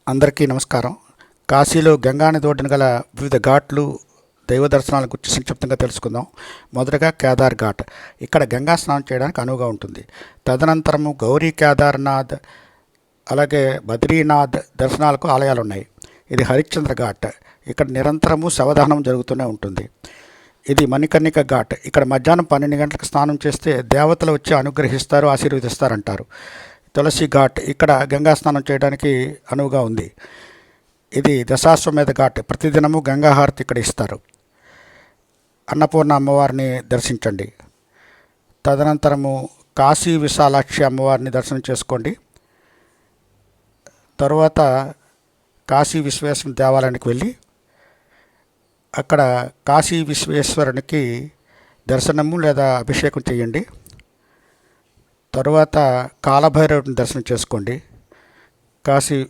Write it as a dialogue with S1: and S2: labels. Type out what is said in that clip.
S1: అందరికీ నమస్కారం. కాశీలో గంగా నది ఒడ్డున గల వివిధ ఘాట్లు, దైవ దర్శనాల గురించి సంక్షిప్తంగా తెలుసుకుందాం. మొదటగా కేదార్ ఘాట్. ఇక్కడ గంగా స్నానం చేయడానికి అనువుగా ఉంటుంది. తదనంతరము గౌరీ కేదార్నాథ్, అలాగే బద్రీనాథ్ దర్శనాలకు ఆలయాలు ఉన్నాయి. ఇది హరిశ్చంద్ర ఘాట్. ఇక్కడ నిరంతరము శవదహనం జరుగుతూనే ఉంటుంది. ఇది మణికర్ణిక ఘాట్. ఇక్కడ మధ్యాహ్నం 12 గంటలకు స్నానం చేస్తే దేవతలు వచ్చి అనుగ్రహిస్తారు, ఆశీర్వదిస్తారంటారు. తులసి ఘాట్. ఇక్కడ గంగా స్నానం చేయడానికి అనువుగా ఉంది. ఇది దశాశ్వమేధ ఘాట్. ప్రతిదినము గంగా హారతి ఇక్కడ ఇస్తారు. అన్నపూర్ణ అమ్మవారిని దర్శించండి. తదనంతరము కాశీ విశాలాక్షి అమ్మవారిని దర్శనం చేసుకోండి. తరువాత కాశీ విశ్వేశ్వర దేవాలయానికి వెళ్ళి అక్కడ కాశీ విశ్వేశ్వరునికి దర్శనము లేదా అభిషేకం చేయండి. తరువాత కాలభైరవుడిని దర్శనం చేసుకోండి. కాశీ